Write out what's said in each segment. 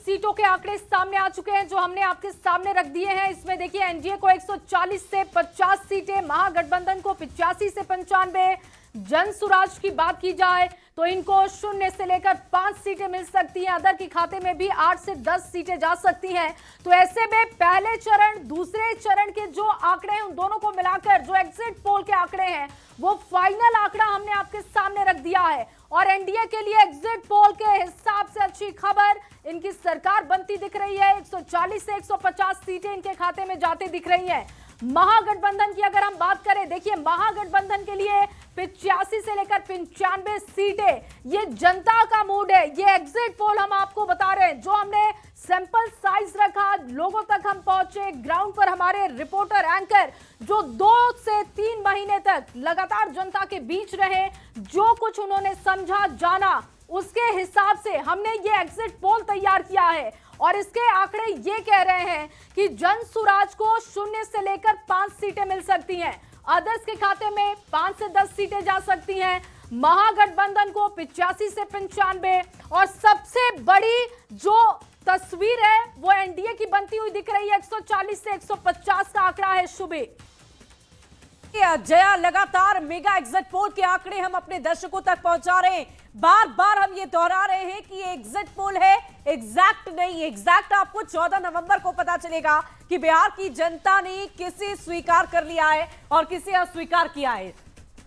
सीटों के आंकड़े सामने आ चुके हैं जो हमने आपके सामने रख दिए हैं। इसमें देखिए एनडीए को 140 से 50 सीटें, महागठबंधन को 85 से 95, जनसुराज की बात की जाए तो इनको 0 से लेकर 5 सीटें मिल सकती हैं। अदर के खाते में भी 8 से 10 सीटें जा सकती हैं। तो ऐसे में पहले चरण दूसरे चरण के जो आंकड़े हैं उन दोनों को मिलाकर जो एग्जिट पोल के आंकड़े हैं वो फाइनल आंकड़ा हमने आपके सामने रख दिया है। और एनडीए के लिए एग्जिट पोल के हिसाब से अच्छी खबर, इनकी सरकार बनती दिख रही है। 140 से 150 सीटें इनके खाते में जाते दिख रही हैं। महागठबंधन की अगर हम बात करें, देखिए महागठबंधन के लिए 85 से लेकर 95 सीटें, ये जनता का मूड है। ये एग्जिट पोल हम आपको बता रहे हैं, जो हमने सैंपल साइज रखा, लोगों तक हम पहुंचे, ग्राउंड पर हमारे रिपोर्टर एंकर जो 2 से 3 महीने तक लगातार जनता के बीच रहे, जो कुछ उन्होंने समझा जाना उसके हिसाब से हमने ये एग्जिट पोल तैयार किया है। और इसके आंकड़े ये कह रहे हैं कि जनसुराज को 0 से लेकर 5 सीटें मिल सकती हैं, अदर्स के खाते में 5 से 10 सीटें जा सकती हैं, महागठबंधन को 85 से 95, और सबसे बड़ी जो तस्वीर है वो एनडीए की बनती हुई दिख रही है। 140 से 150 का आंकड़ा है। शुभे जया, लगातार मेगा एग्जिट पोल के आंकड़े हम अपने दर्शकों तक पहुंचा रहे हैं। बार बार हम ये दोहरा रहे हैं कि ये एग्जिट पोल है, एग्जैक्ट नहीं। एग्जैक्ट आपको 14 नवंबर को पता चलेगा कि बिहार की जनता ने किसे स्वीकार कर लिया है और किसे अस्वीकार किया है।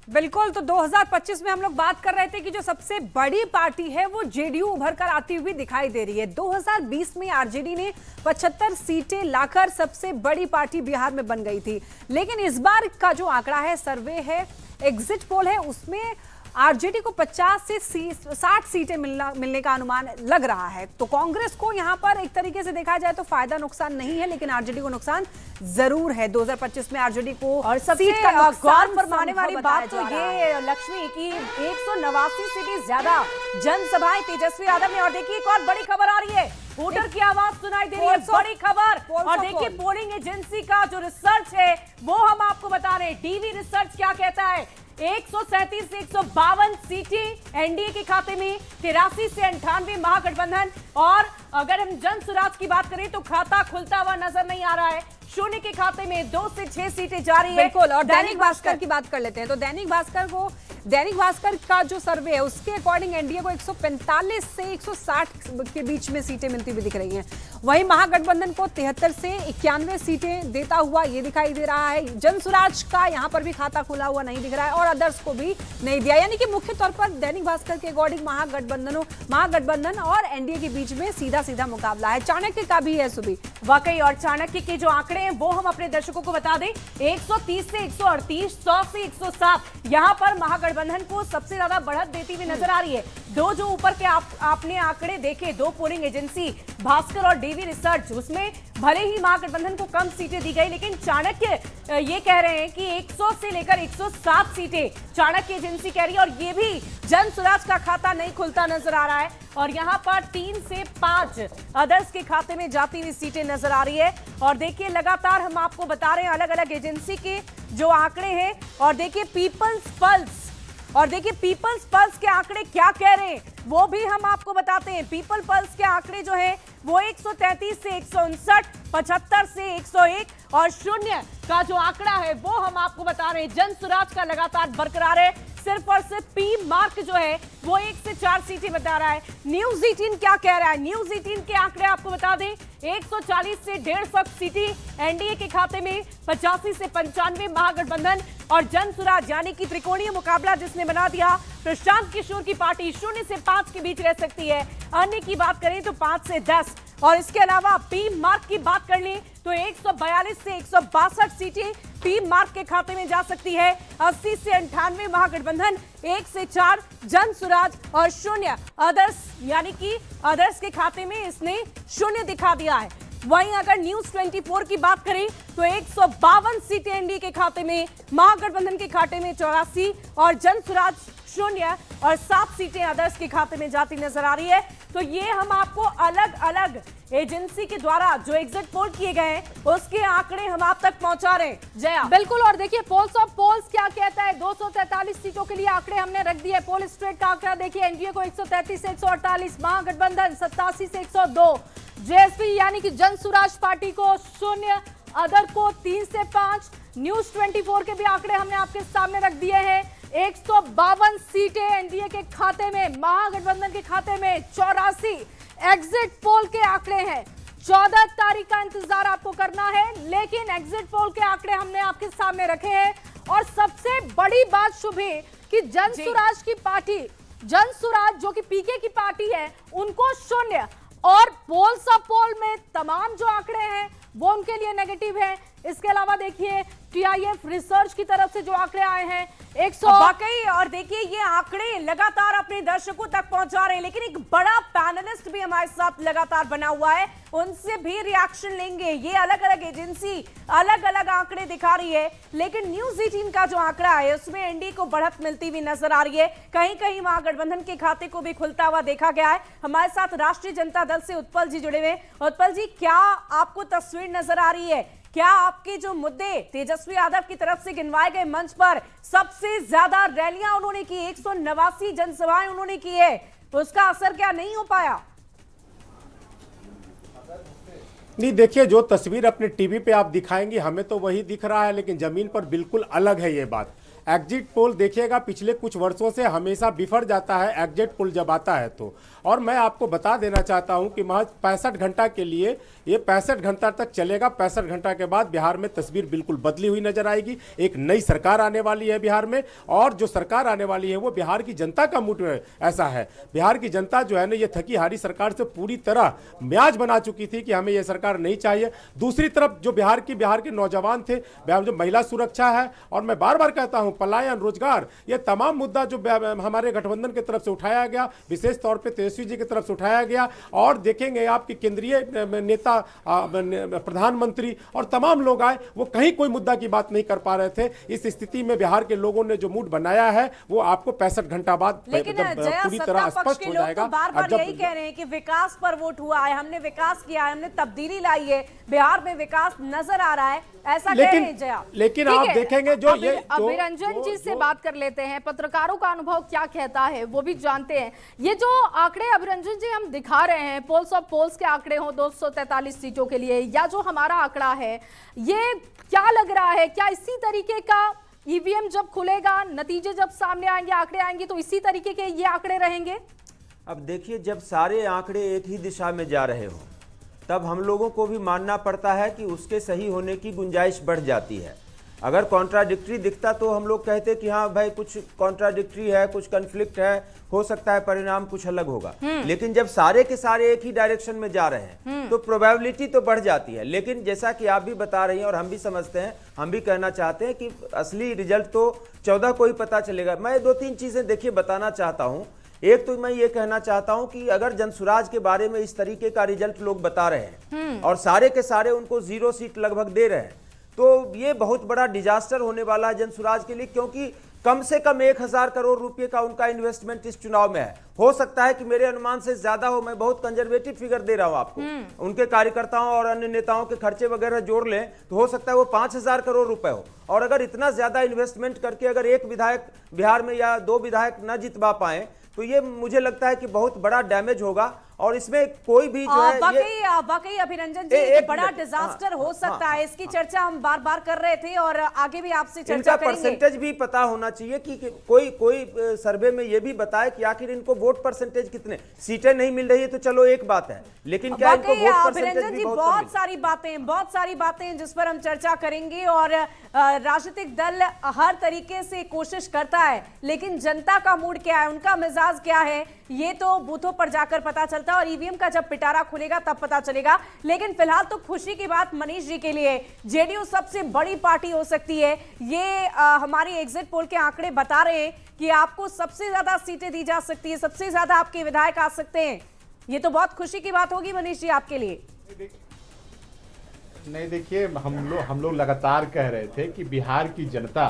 बिल्कुल, तो 2025 में हम लोग बात कर रहे थे कि जो सबसे बड़ी पार्टी है वो जेडीयू उभर कर आती हुई दिखाई दे रही है। 2020 में आरजेडी ने 75 सीटें लाकर सबसे बड़ी पार्टी बिहार में बन गई थी, लेकिन इस बार का जो आंकड़ा है, सर्वे है, एग्जिट पोल है, उसमें आरजेडी को 50 से 60 सीटें मिलने का अनुमान लग रहा है। तो कांग्रेस को यहां पर एक तरीके से देखा जाए तो फायदा नुकसान नहीं है, लेकिन आरजेडी को नुकसान जरूर है। 2025 में आरजेडी को और सबसे गौर फरमाने वाली बात तो ये लक्ष्मी की 189 सीटें ज्यादा जनसभाएं तेजस्वी यादव ने। और देखिए एक और बड़ी खबर आ रही है, वोटर की आवाज सुनाई दे रही है, बड़ी खबर। और देखिए पोलिंग एजेंसी का जो रिसर्च है वो हम आपको बता रहे हैं। डीवी रिसर्च क्या कहता है, 137 से 152 सीटें एनडीए के खाते में, 83 से 98 महागठबंधन। और अगर हम जनसुराज की बात करें तो खाता खुलता हुआ नजर नहीं आ रहा है, 0 के खाते में 2 से 6 सीटें जा रही है। बिल्कुल, और दैनिक भास्कर की बात कर लेते हैं तो दैनिक भास्कर का जो सर्वे है उसके अकॉर्डिंग एनडीए को 145 से 160 के बीच में सीटें मिलती हुई दिख रही हैं। वहीं महागठबंधन को 73 से 91 सीटें देता हुआ ये दिखाई दे रहा है। जनसुराज का यहां पर भी खाता खुला हुआ नहीं दिख रहा है और अदर्स को भी नहीं दिया, यानी कि मुख्य तौर पर दैनिक भास्कर के अकॉर्डिंग महागठबंधन और एनडीए के बीच में सीधा सीधा मुकाबला है। चाणक्य का भी है सुबह, वाकई। और चाणक्य के जो आंकड़े हैं वो हम अपने दर्शकों को बता दें, 130 से 138, 100 से 107, यहां पर महागठबंधन को सबसे ज्यादा बढ़त देती हुई नजर आ रही है। दो जो ऊपर के आपने आंकड़े देखे, 2 पोलिंग एजेंसी भास्कर और डीवी रिसर्च, उसमें भले ही महागठबंधन को कम सीटें दी गई, लेकिन चाणक्य ये कह रहे हैं कि 100 से लेकर 107 सीटें चाणक्य एजेंसी कह रही है। और ये भी जनसुराज का खाता नहीं खुलता नजर आ रहा है। और यहां पर 3 से 5 अदर्स के खाते में जाती हुई सीटें नजर आ रही है। और देखिए लगातार हम आपको बता रहे हैं अलग अलग एजेंसी के जो आंकड़े हैं। और देखिए पीपल्स पल्स के आंकड़े क्या कह रहे हैं वो भी हम आपको बताते हैं। पीपल पल्स के आंकड़े जो है वो 133 से 159, 75 से 101 और 0 का जो आंकड़ा है वो हम आपको बता रहे हैं। जनसुराज का लगातार बरकरार है, सिर्फ और सिर्फ पी मार्क जो है वो 1 से 4 सीटें बता रहा है। न्यूज 18 क्या कह रहा है, न्यूज 18 के आंकड़े आपको बता दें, 140 से 150 सीटें एनडीए के खाते में, 85 से 95 महागठबंधन और जनसुराज, यानी कि त्रिकोणीय मुकाबला जिसने बना दिया प्रशांत किशोर की पार्टी 0 से 5 के बीच रह सकती है। अन्य की बात करें तो 5 से 10। और इसके अलावा पी मार्क की बात कर लें तो 142 से 162 सीटें पी मार्क के खाते में जा सकती है। 80 से 98 महागठबंधन, 1 से 4 जनसुराज और 0 अदर्स, यानी कि अदर्स के खाते में इसने 0 दिखा दिया है। वहीं अगर न्यूज 24 की बात करें तो 152 सीटें एनडीए के खाते में, महागठबंधन के खाते में 84 और जनसुराज 0 और 7 सीटें अदर्स के खाते में जाती नजर आ रही है। तो ये हम आपको अलग अलग एजेंसी के द्वारा जो एग्जिट पोल किए गए हैं उसके आंकड़े हम आप तक पहुंचा रहे हैं। जया, बिल्कुल। और देखिए पोल्स ऑफ पोल्स क्या कहता है, 243 सीटों के लिए आंकड़े हमने रख दिए। पोल स्ट्रेट का आंकड़ा देखिए, एनडीए को 133 से 148, महागठबंधन 87 से 102, जेएसपी यानी कि जन स्वराज पार्टी को 0, अदर को 3 से 5। न्यूज 24 के भी आंकड़े हमने आपके सामने रख दिए हैं। 152 सीटें एनडीए के खाते में, महागठबंधन के खाते में 84 एग्जिट पोल के आंकड़े हैं। 14 तारीख का इंतजार आपको करना है, लेकिन एग्जिट पोल के आंकड़े हमने आपके सामने रखे हैं। और सबसे बड़ी बात शुभे कि जन स्वराज की पार्टी, जन स्वराज जो कि पीके की पार्टी है, उनको 0 और पोल सब पोल में तमाम जो आंकड़े हैं वो उनके लिए नेगेटिव है। इसके अलावा देखिए टीआईएफ रिसर्च की तरफ से जो आंकड़े आए हैं 100 वाकई, और देखिए ये आंकड़े लगातार अपने दर्शकों तक पहुंचा रहे हैं, लेकिन एक बड़ा पैनलिस्ट भी हमारे साथ लगातार बना हुआ है, उनसे भी रिएक्शन लेंगे। ये अलग अलग एजेंसी अलग अलग आंकड़े दिखा रही है, लेकिन न्यूज 18 का जो आंकड़ा है उसमें एनडीए को बढ़त मिलती हुई नजर आ रही है। कहीं कहीं महागठबंधन के खाते को भी खुलता हुआ देखा गया है। हमारे साथ राष्ट्रीय जनता दल से उत्पल जी जुड़े हुए। उत्पल जी, क्या आपको तस्वीर नजर आ रही है? क्या आपके जो मुद्दे तेजस्वी यादव की तरफ से गिनवाए गए मंच पर सबसे ज्यादा रैलियां उन्होंने की, 189 जनसभाएं उन्होंने की है, उसका असर क्या नहीं हो पाया? नहीं, देखिए जो तस्वीर अपने टीवी पे आप दिखाएंगे हमें तो वही दिख रहा है, लेकिन जमीन पर बिल्कुल अलग है ये बात। एग्जिट पोल देखिएगा पिछले कुछ वर्षों से हमेशा बिफर जाता है एग्जिट पोल जब आता है तो। और मैं आपको बता देना चाहता हूं कि महज 65 घंटा के लिए ये 65 घंटा तक चलेगा। 65 घंटा के बाद बिहार में तस्वीर बिल्कुल बदली हुई नजर आएगी। एक नई सरकार आने वाली है बिहार में, और जो सरकार आने वाली है वो बिहार की जनता का मूड ऐसा है। बिहार की जनता जो है ना, ये थकी हारी सरकार से पूरी तरह म्याज बना चुकी थी कि हमें ये सरकार नहीं चाहिए। दूसरी तरफ जो बिहार के नौजवान थे, जो महिला सुरक्षा है, और मैं बार बार कहता हूं पलायन, रोजगार, ये तमाम मुद्दा जो हमारे गठबंधन की तरफ से उठाया गया, विशेष तौर पे तेजस्वी जी की तरफ से उठाया गया। और देखेंगे आपकी केंद्रीय नेता, प्रधानमंत्री और तमाम लोग आए, वो कहीं कोई मुद्दा की बात नहीं कर पा रहे थे। इस स्थिति में बिहार के लोगों ने जो मूड बनाया है वो आपको 65 घंटा बाद पूरी तरह स्पष्ट हो जाएगा। बार बार यही कह रहे हैं कि विकास पर वोट हुआ है, हमने विकास किया है, हमने तब्दीली लाई है, बिहार में विकास नजर आ रहा है, ऐसा कह रहे हैं जया। लेकिन आप देखेंगे जो ये अभिरंजन जी से बात कर लेते हैं, पत्रकारों का अनुभव क्या कहता है वो भी जानते हैं। ये जो आंकड़े अभिरंजन जी हम दिखा रहे हैं, पोल्स ऑफ पोल्स के आंकड़े हो 243 सीटों के लिए, या जो हमारा आंकड़ा है, ये क्या लग रहा है? क्या इसी तरीके का ईवीएम जब खुलेगा, नतीजे जब सामने आएंगे, आंकड़े आएंगे, तो इसी तरीके के ये आंकड़े रहेंगे? अब देखिए, जब सारे आंकड़े एक ही दिशा में जा रहे हो तब हम लोगों को भी मानना पड़ता है कि उसके सही होने की गुंजाइश बढ़ जाती है। अगर कॉन्ट्राडिक्टरी दिखता तो हम लोग कहते कि हाँ भाई कुछ कॉन्ट्राडिक्टरी है, कुछ कन्फ्लिक्ट है, हो सकता है परिणाम कुछ अलग होगा। लेकिन जब सारे के सारे एक ही डायरेक्शन में जा रहे हैं तो प्रोबेबिलिटी तो बढ़ जाती है। लेकिन जैसा कि आप भी बता रही हैं और हम भी समझते हैं, हम भी कहना चाहते हैं कि असली रिजल्ट तो 14 को ही पता चलेगा। मैं 2-3 चीजें देखिए बताना चाहता हूँ। एक तो मैं ये कहना चाहता हूं कि अगर जनसुराज के बारे में इस तरीके का रिजल्ट लोग बता रहे हैं और सारे के सारे उनको 0 सीट लगभग दे रहे हैं, तो ये बहुत बड़ा डिजास्टर होने वाला है जनसुराज के लिए, क्योंकि कम से कम 1000 करोड़ रुपए का उनका इन्वेस्टमेंट इस चुनाव में है। हो सकता है कि मेरे अनुमान से ज्यादा हो, मैं बहुत कंजर्वेटिव फिगर दे रहा हूं आपको। उनके कार्यकर्ताओं और अन्य नेताओं के खर्चे वगैरह जोड़ लें तो हो सकता है वो 5000 करोड़ रुपए हो। और अगर इतना ज्यादा इन्वेस्टमेंट करके अगर एक विधायक बिहार में या 2 विधायक न जितवा पाए तो ये मुझे लगता है कि बहुत बड़ा डैमेज होगा। और इसमें कोई भी जो है वाकई अभिरंजन जी एक बड़ा डिजास्टर हो सकता है। इसकी चर्चा हम बार बार कर रहे थे और आगे भी आपसे चर्चा करेंगे। परसेंटेज भी पता होना चाहिए कि कोई सर्वे में ये भी बताए कि आखिर इनको वोट परसेंटेज कितने, सीटें नहीं मिल रही है तो चलो एक बात है, लेकिन क्या इनको वोट परसेंटेज भी बहुत सारी बातें जिस पर हम चर्चा करेंगे। और राजनीतिक दल हर तरीके से कोशिश करता है, लेकिन जनता का मूड क्या है, उनका मिजाज क्या है, ये तो बूथों पर जाकर पता चलता है और ईवीएम का जब पिटारा खुलेगा तब पता चलेगा। लेकिन फिलहाल तो खुशी की बात मनीष जी के लिए, जेडीयू सबसे बड़ी पार्टी हो सकती है। ये हमारी एग्जिट पोल के आंकड़े बता रहे हैं कि आपको सबसे ज्यादा सीटें दी जा सकती है, सबसे ज्यादा आपके विधायक आ सकते हैं। ये तो बहुत खुशी की बात होगी मनीष जी आपके लिए। नहीं, देखिए हम लोग लगातार कह रहे थे कि बिहार की जनता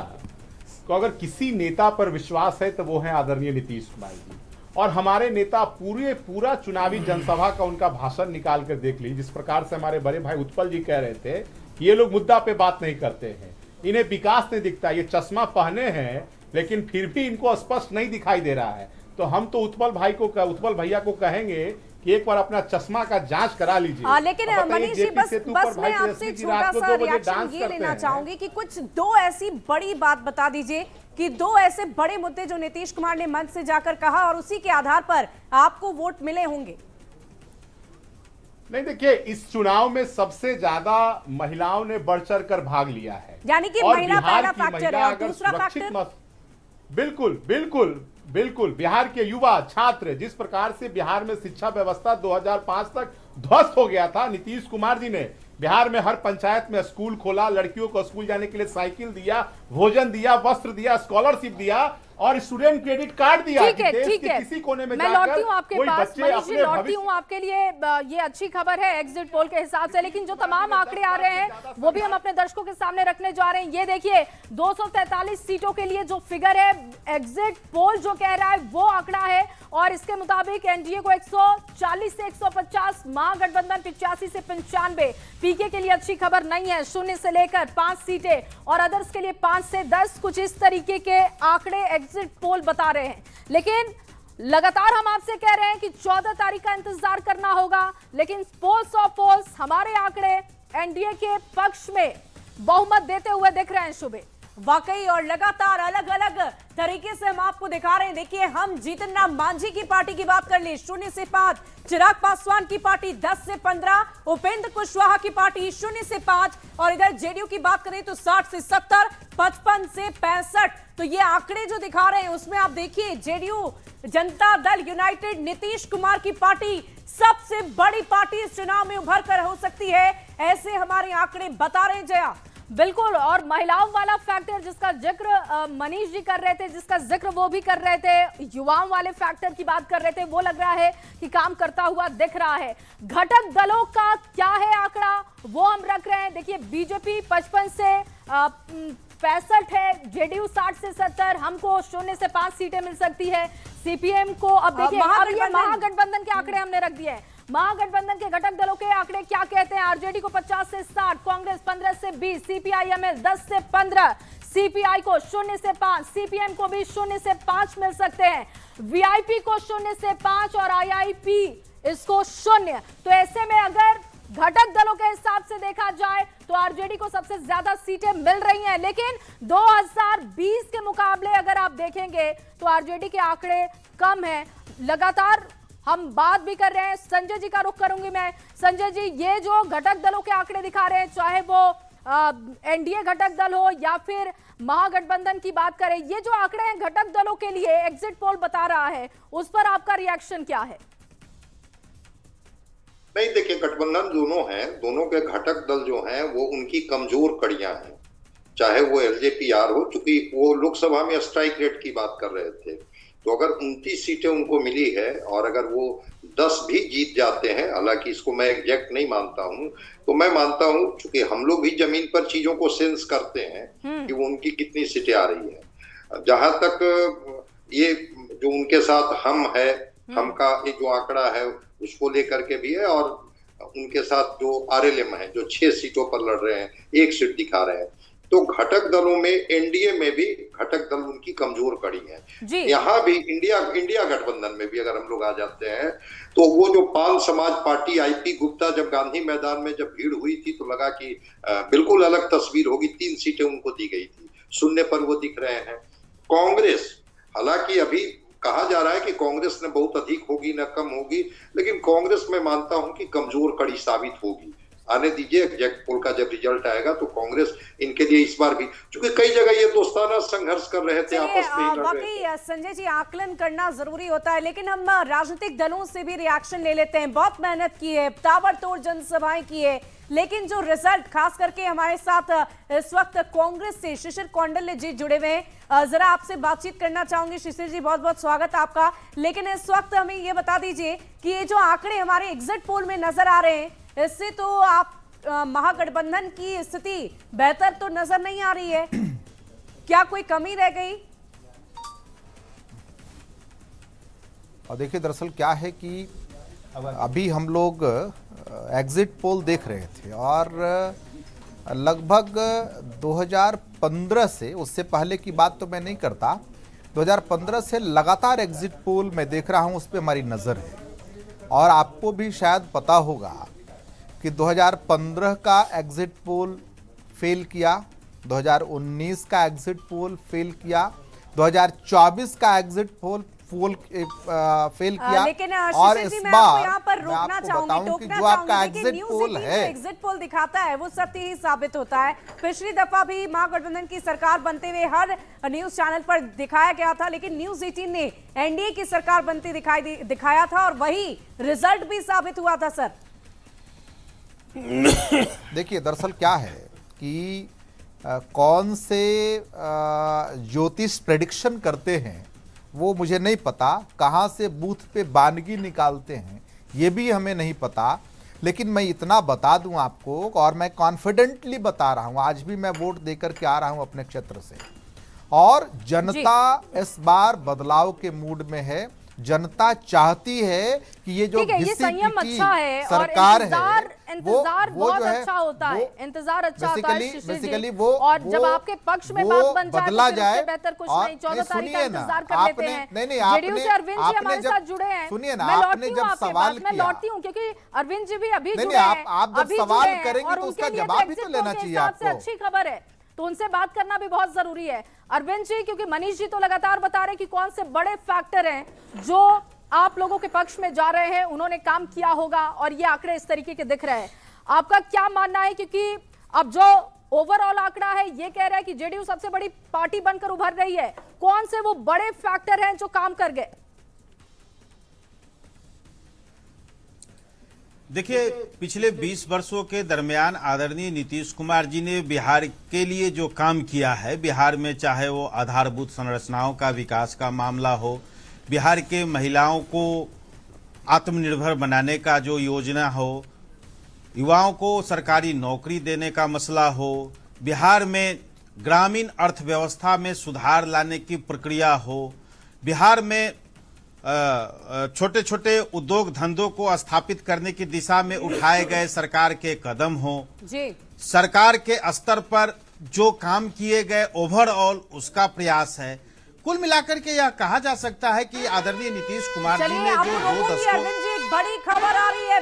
को अगर किसी नेता पर विश्वास है तो वो है आदरणीय नीतीश कुमार जी। और हमारे नेता पूरा चुनावी जनसभा का उनका भाषण निकाल कर देख लीजिए। जिस प्रकार से हमारे बड़े भाई उत्पल जी कह रहे थे कि ये लोग मुद्दा पे बात नहीं करते हैं, इन्हें विकास नहीं दिखता, ये चश्मा पहने हैं लेकिन फिर भी इनको स्पष्ट नहीं दिखाई दे रहा है। तो हम तो उत्पल भैया को कहेंगे कि एक बार अपना चश्मा का जांच करा लीजिए। लेकिन अब बताइए, मनीष जी जेपी बस सेतु पर बस भाई मैं आपसे तेजस्वी जी छोटा रात को सा 2 बजे रिएक्शन डांस ये करते लेना हैं। चाहूंगी कि कुछ दो ऐसी बड़ी बात बता दीजिए कि दो ऐसे बड़े मुद्दे जो नीतीश कुमार ने मंच से जाकर कहा और उसी के आधार पर आपको वोट मिले होंगे। नहीं, देखिए, इस चुनाव में सबसे ज्यादा महिलाओं ने बढ़ चढ़ कर भाग लिया है, यानी कि और महिला बिहार पहला की फैक्टर महिला है और अगर दूसरा सुरक्षित फैक्टर बिल्कुल बिल्कुल बिल्कुल बिहार के युवा छात्र, जिस प्रकार से बिहार में शिक्षा व्यवस्था 2005 तक ध्वस्त हो गया था, नीतीश कुमार जी ने बिहार में हर पंचायत में स्कूल खोला, लड़कियों को स्कूल जाने के लिए साइकिल दिया, भोजन दिया, वस्त्र दिया, स्कॉलरशिप दिया और स्टूडेंट क्रेडिट कार्ड दिया। ठीक है, देश ठीक के है, किसी कोने में मैं जाकर लौटती हूँ आपके कोई पास। बच्चे मनीष जी, अपने लौटती हूँ आपके लिए। ये अच्छी खबर है एग्जिट पोल के हिसाब से, लेकिन जो तमाम आंकड़े आ रहे हैं वो भी हम अपने दर्शकों के सामने रखने जा रहे हैं। ये देखिए, 243 सीटों के लिए जो फिगर है, एग्जिट पोल जो कह रहा है वो आंकड़ा है, और इसके मुताबिक एनडीए को 140 से 150, महागठबंधन 85 से 95। पीके के लिए अच्छी खबर नहीं है, 0 से लेकर 5 सीटें, और अदर्स के लिए 5 से 10, कुछ इस तरीके के आंकड़े एग्जिट पोल बता रहे हैं। लेकिन लगातार हम आपसे कह रहे हैं कि 14 तारीख का इंतजार करना होगा, लेकिन पोल्स ऑफ पोल्स हमारे आंकड़े एनडीए के पक्ष में बहुमत देते हुए दिख रहे हैं। शुभे, वाकई, और लगातार अलग अलग तरीके से हम आपको दिखा रहे हैं। देखिए, हम जीतन राम मांझी की पार्टी की बात कर ले, 0 से 5, चिराग पासवान की पार्टी 10 से 15, उपेंद्र कुशवाहा की पार्टी 0 से 5, और इधर जेडीयू की बात करें तो 60 से 70, 55 से 65। तो ये आंकड़े जो दिखा रहे हैं उसमें आप देखिए, जेडीयू जनता दल यूनाइटेड नीतीश कुमार की पार्टी सबसे बड़ी पार्टी इस चुनाव में उभर कर हो सकती है, ऐसे हमारे आंकड़े बता रहे हैं। जया, बिल्कुल, और महिलाओं वाला फैक्टर जिसका जिक्र मनीष जी कर रहे थे, जिसका जिक्र वो भी कर रहे थे, युवाओं वाले फैक्टर की बात कर रहे थे, वो लग रहा है कि काम करता हुआ दिख रहा है। घटक दलों का क्या है आंकड़ा, वो हम रख रहे हैं। देखिए, बीजेपी 55 से 65 है, जेडीयू 60 से 70, हमको 0 से 5 सीटें मिल सकती है। सीपीएम को अब देखिए, अब ये महागठबंधन के आंकड़े हमने रख दिए हैं। महागठबंधन के घटक दलों के आंकड़े क्या कहते हैं? आरजेडी को 50 से 60, कांग्रेस 15 से 20, सीपीआईएमएल 10 से 15, सीपीआई को 0 से 5, सीपीएम को भी 0 से 5 मिल सकते हैं, वीआईपी को 0 से 5 और आईआईपी इसको 0। तो ऐसे में अगर घटक दलों के हिसाब से देखा जाए तो आरजेडी को सबसे ज्यादा सीटें मिल रही हैं, लेकिन 2020 के मुकाबले अगर आप देखेंगे तो आरजेडी के आंकड़े कम हैं। लगातार हम बात भी कर रहे हैं, संजय जी का रुख करूंगी मैं। संजय जी, ये जो घटक दलों के आंकड़े दिखा रहे हैं, चाहे वो एनडीए घटक दल हो या फिर महागठबंधन की बात करें, ये जो आंकड़े हैं घटक दलों के लिए एग्जिट पोल बता रहा है, उस पर आपका रिएक्शन क्या है? नहीं, देखिए, गठबंधन दोनों हैं, दोनों के घटक दल जो हैं वो उनकी कमजोर कड़ियां हैं, चाहे वो एलजेपीआर हो, चूंकि वो लोकसभा में स्ट्राइक रेट की बात कर रहे थे। तो अगर 29 सीटें उनको मिली है और अगर वो 10 भी जीत जाते हैं, हालांकि इसको मैं एग्जैक्ट नहीं मानता हूं, तो मैं मानता हूं चूंकि हम लोग भी जमीन पर चीजों को सेंस करते हैं कि वो उनकी कितनी सीटें आ रही है। जहां तक ये जो उनके साथ हम है, हम का ये जो आंकड़ा है उसको लेकर के भी है, और उनके साथ जो आरएलएम है जो 6 सीटों पर लड़ रहे हैं, 1 सीट दिखा रहे हैं। तो घटक दलों में, एनडीए में भी घटक दल उनकी कमजोर कड़ी है। यहाँ भी इंडिया गठबंधन में भी अगर हम लोग आ जाते हैं तो वो जो पाल समाज पार्टी, आईपी गुप्ता, जब गांधी मैदान में जब भीड़ हुई थी तो लगा कि बिल्कुल अलग तस्वीर होगी, 3 सीटें उनको दी गई थी, शून्य पर वो दिख रहे हैं। कांग्रेस, हालांकि अभी कहा जा रहा है कि कांग्रेस ने बहुत अधिक होगी न कम होगी, लेकिन कांग्रेस में मानता हूं कि कमजोर कड़ी साबित होगी। आने दीजिए, एग्जैक्ट पोल का जब रिजल्ट आएगा तो कांग्रेस इनके लिए इस बार भी, क्योंकि कई जगह ये दोस्ताना संघर्ष कर रहे थे, आपस में वाकई संजय जी, आकलन करना जरूरी होता है, लेकिन हम राजनीतिक दलों से भी रिएक्शन ले लेते हैं। बहुत मेहनत की है, ताबड़तोड़ जनसभाएं की है, लेकिन जो रिजल्ट, खास करके हमारे साथ इस वक्त कांग्रेस से शिशिर कौंडल्य जी जुड़े हुए हैं, जरा आपसे बातचीत करना चाहूंगी। शिशिर जी, बहुत बहुत स्वागत आपका। लेकिन इस वक्त हमें ये बता दीजिए कि ये जो आंकड़े हमारे एग्जिट पोल में नजर आ रहे हैं, इससे तो आप महागठबंधन की स्थिति बेहतर तो नजर नहीं आ रही है, क्या कोई कमी रह गई? और देखिए, दरअसल क्या है कि अभी हम लोग एग्जिट पोल देख रहे थे और लगभग 2015 से, उससे पहले की बात तो मैं नहीं करता, 2015 से लगातार एग्जिट पोल मैं देख रहा हूं, उस पर हमारी नज़र है। और आपको भी शायद पता होगा कि 2015 का एग्जिट पोल फेल किया, 2019 का एग्जिट पोल फेल किया, 2024 का एग्जिट पोल फेल किया। लेकिन और शिशिर इस जी, मैं बार आपको यहाँ पर मैं रोकना आपको चाहूंगी, बताऊं कि टोकना जो आपका चाहूंगी कि एग्जिट न्यूज़ पोल 18 है, जो एग्जिट पोल दिखाता है वो सत्य ही साबित होता है। पिछली दफा भी महागठबंधन की सरकार बनते हुए हर न्यूज चैनल पर दिखाया गया था, लेकिन न्यूज़ 18 ने एनडीए की सरकार बनते दिखाया था और वही रिजल्ट भी साबित हुआ था। सर देखिए, दरअसल क्या है कि कौन से ज्योतिष प्रेडिक्शन करते हैं वो मुझे नहीं पता, कहाँ से बूथ पे बानगी निकालते हैं ये भी हमें नहीं पता, लेकिन मैं इतना बता दूं आपको, और मैं कॉन्फिडेंटली बता रहा हूं, आज भी मैं वोट देकर के आ रहा हूं अपने क्षेत्र से, और जनता इस बार बदलाव के मूड में है। जनता चाहती है कि ये जो ये संयम अच्छा है सरकार और इंतजार बहुत अच्छा होता है, इंतजार अच्छा होता है शिशिर जी। और जब आपके पक्ष में बात बन जाए तो फिर उससे बेहतर कुछ नहीं। 14 तारीख का इंतजार कर लेते हैं। जेडीयू से अरविंद जी हमारे साथ जुड़े हैं। सुनिए ना, मैं आपने जब सवाल किया, मैं लौटती हूँ क्योंकि अरविंद जी भी अभी जुड़े हैं। हैं। आप जब सवाल करेंगे तो उसका जवाब भी तो लेना चाहिए आपको। अच्छी खबर है तो उनसे बात करना भी बहुत जरूरी है। अरविंद जी, क्योंकि मनीष जी तो लगातार बता रहे हैं कि कौन से बड़े फैक्टर हैं जो आप लोगों के पक्ष में जा रहे हैं, उन्होंने काम किया होगा और ये आंकड़े इस तरीके के दिख रहे हैं। आपका क्या मानना है, क्योंकि अब जो ओवरऑल आंकड़ा है ये कह रहा है कि जेडीयू सबसे बड़ी पार्टी बनकर उभर रही है, कौन से वो बड़े फैक्टर हैं जो काम कर गए? देखिए, पिछले 20 वर्षों के दरमियान आदरणीय नीतीश कुमार जी ने बिहार के लिए जो काम किया है, बिहार में चाहे वो आधारभूत संरचनाओं का विकास का मामला हो, बिहार के महिलाओं को आत्मनिर्भर बनाने का जो योजना हो, युवाओं को सरकारी नौकरी देने का मसला हो, बिहार में ग्रामीण अर्थव्यवस्था में सुधार लाने की प्रक्रिया हो, बिहार में छोटे छोटे उद्योग धंधों को स्थापित करने की दिशा में उठाए गए सरकार के कदम हो, सरकार के स्तर पर जो काम किए गए ओवरऑल उसका प्रयास है। कुल मिलाकर के यह कहा जा सकता है कि आदरणीय नीतीश कुमार जी ने जो 2 दशकों बड़ी खबर आ रही है,